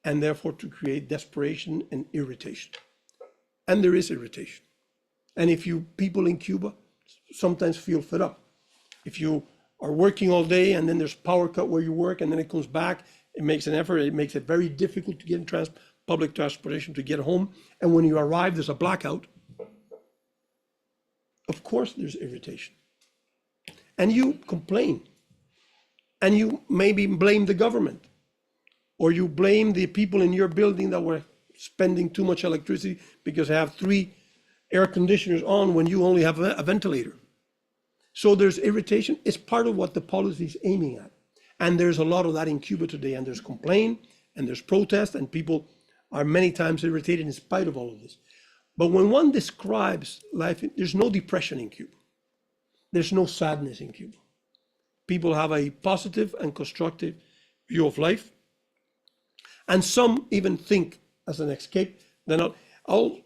and therefore to create desperation and irritation. And there is irritation. And if people in Cuba sometimes feel fed up. If you are working all day and then there's power cut where you work and then it comes back, it makes an effort, it makes it very difficult to get in public transportation to get home. And when you arrive, there's a blackout. Of course, there's irritation. And you complain. And you maybe blame the government. Or you blame the people in your building that were spending too much electricity because they have 3 air conditioners on when you only have a ventilator. So there's irritation. It's part of what the policy is aiming at. And there's a lot of that in Cuba today. And there's complaint and there's protest and people are many times irritated in spite of all of this. But when one describes life, there's no depression in Cuba. There's no sadness in Cuba. People have a positive and constructive view of life. And some even think as an escape, then I'll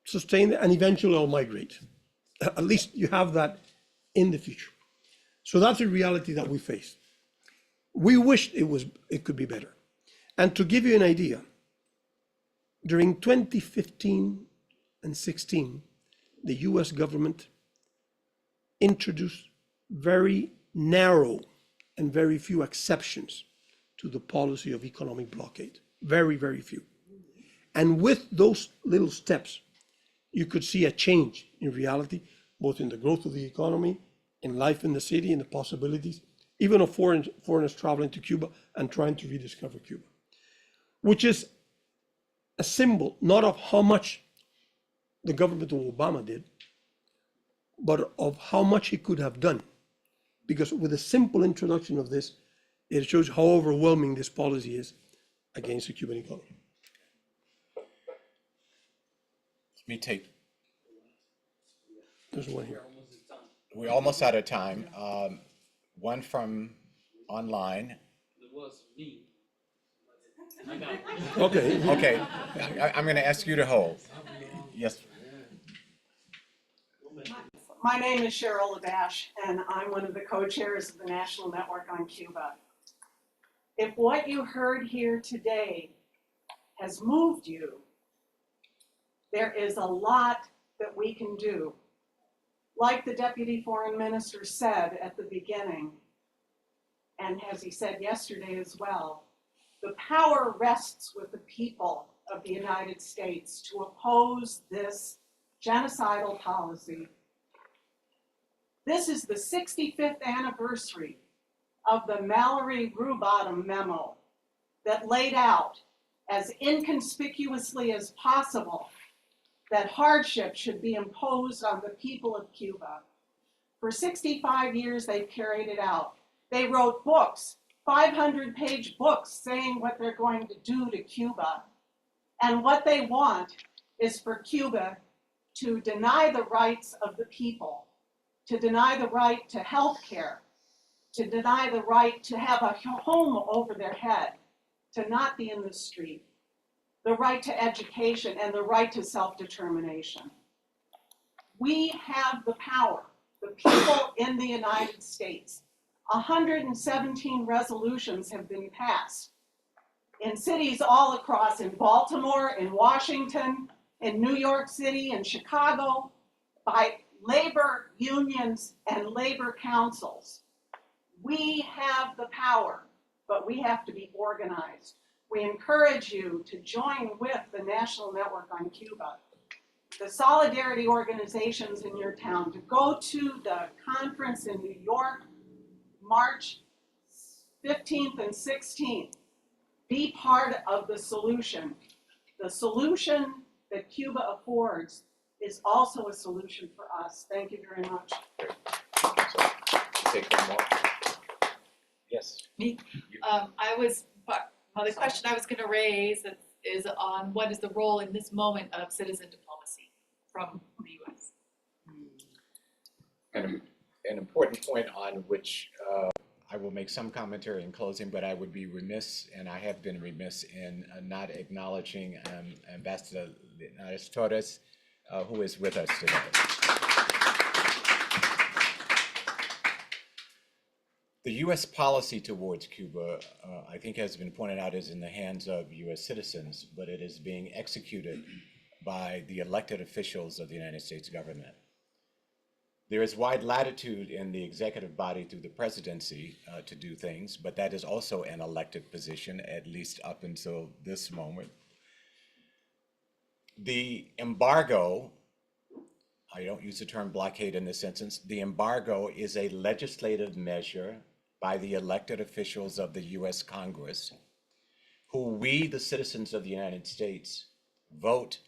sustain it and eventually I'll migrate. At least you have that in the future. So that's a reality that we face. We wished it could be better. And to give you an idea, during 2015 and 16, the US government introduced very narrow and very few exceptions to the policy of economic blockade. Very, very few. And with those little steps, you could see a change in reality, both in the growth of the economy in life in the city and the possibilities, even of foreigners traveling to Cuba and trying to rediscover Cuba, which is a symbol not of how much the government of Obama did, but of how much he could have done. Because with a simple introduction of this, it shows how overwhelming this policy is against the Cuban economy. Let me take, There's one here. we're almost out of time. One from online. It was me. I got it. Okay. Okay, I'm going to ask you to hold. Yes. My name is Cheryl Ladash, and I'm one of the co-chairs of the National Network on Cuba. If what you heard here today has moved you, there is a lot that we can do. Like the Deputy Foreign Minister said at the beginning, and as he said yesterday as well, the power rests with the people of the United States to oppose this genocidal policy. This is the 65th anniversary of the Mallory Rubottom memo that laid out as inconspicuously as possible that hardship should be imposed on the people of Cuba. For 65 years, they've carried it out. They wrote books, 500-page books saying what they're going to do to Cuba. And what they want is for Cuba to deny the rights of the people, to deny the right to health care, to deny the right to have a home over their head, to not be in the street, the right to education, and the right to self-determination. We have the power, the people in the United States. 117 resolutions have been passed in cities all across, in Baltimore, in Washington, in New York City, in Chicago, by labor unions and labor councils. We have the power, but we have to be organized. We encourage you to join with the National Network on Cuba, the solidarity organizations in your town, to go to the conference in New York, March 15th and 16th. Be part of the solution. The solution that Cuba affords is also a solution for us. Thank you very much. Take one more. Yes. The question I was going to raise is on what is the role in this moment of citizen diplomacy from the U.S. An important point on which I will make some commentary in closing, but I would be remiss, and I have been remiss in not acknowledging Ambassador Linares Torres, who is with us today. The U.S. policy towards Cuba, I think has been pointed out, is in the hands of U.S. citizens, but it is being executed by the elected officials of the United States government. There is wide latitude in the executive body through the presidency to do things, but that is also an elected position, at least up until this moment. The embargo, I don't use the term blockade in this instance, the embargo is a legislative measure by the elected officials of the US Congress, who we, the citizens of the United States, vote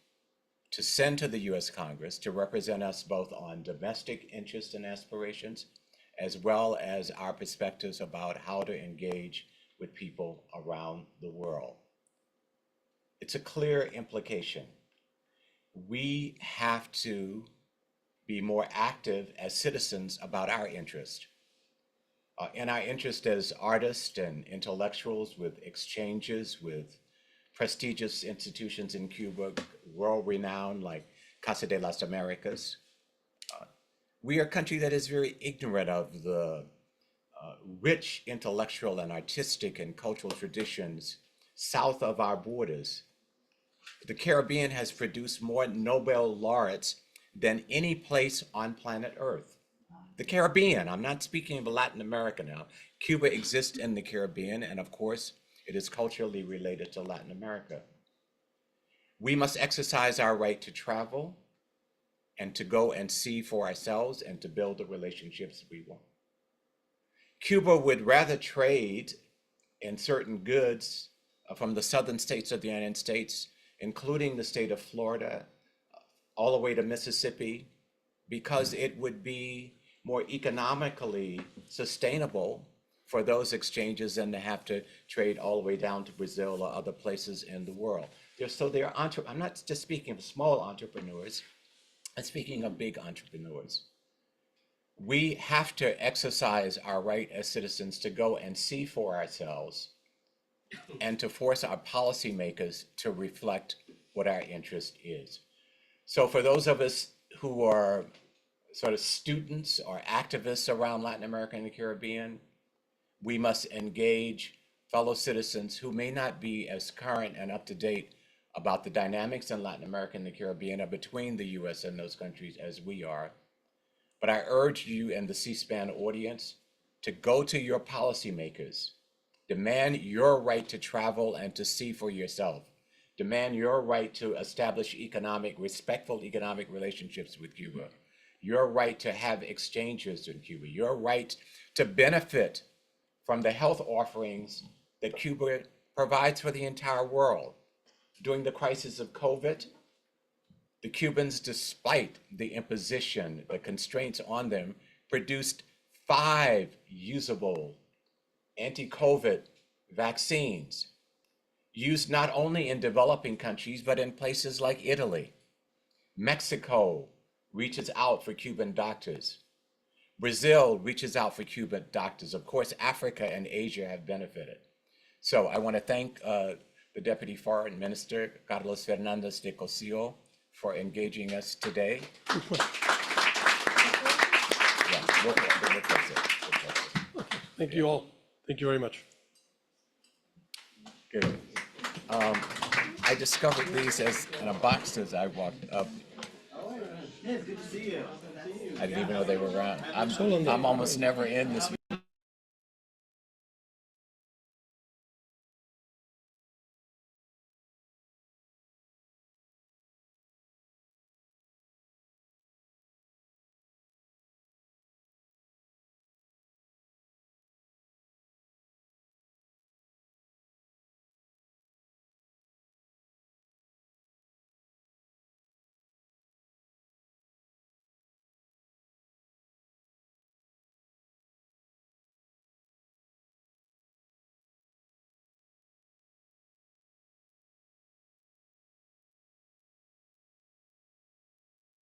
to send to the US Congress to represent us both on domestic interests and aspirations, as well as our perspectives about how to engage with people around the world. It's a clear implication. We have to be more active as citizens about our interest. In our interest as artists and intellectuals, with exchanges with prestigious institutions in Cuba, world-renowned like Casa de las Americas. We are a country that is very ignorant of the rich intellectual and artistic and cultural traditions south of our borders. The Caribbean has produced more Nobel laureates than any place on planet Earth. The Caribbean, I'm not speaking of Latin America now. Cuba exists in the Caribbean, and of course, it is culturally related to Latin America. We must exercise our right to travel, and to go and see for ourselves and to build the relationships we want. Cuba would rather trade in certain goods from the southern states of the United States, including the state of Florida, all the way to Mississippi, because it would be more economically sustainable for those exchanges than to have to trade all the way down to Brazil or other places in the world. I'm not just speaking of small entrepreneurs, I'm speaking of big entrepreneurs. We have to exercise our right as citizens to go and see for ourselves and to force our policymakers to reflect what our interest is. So for those of us who are sort of students or activists around Latin America and the Caribbean, we must engage fellow citizens who may not be as current and up to date about the dynamics in Latin America and the Caribbean or between the US and those countries as we are. But I urge you and the C-SPAN audience to go to your policymakers, demand your right to travel and to see for yourself, demand your right to establish respectful economic relationships with Cuba, your right to have exchanges in Cuba, your right to benefit from the health offerings that Cuba provides for the entire world. During the crisis of COVID, the Cubans, despite the imposition, the constraints on them, produced 5 usable anti-COVID vaccines, used not only in developing countries, but in places like Italy. Mexico reaches out for Cuban doctors. Brazil reaches out for Cuban doctors. Of course, Africa and Asia have benefited. So I want to thank the Deputy Foreign Minister, Carlos Fernández de Cossío, for engaging us today. Yeah, we'll close it. Thank you all. Thank you very much. Good. I discovered these in a box as I walked up. Good to see you. I didn't even know they were around. I'm almost never in this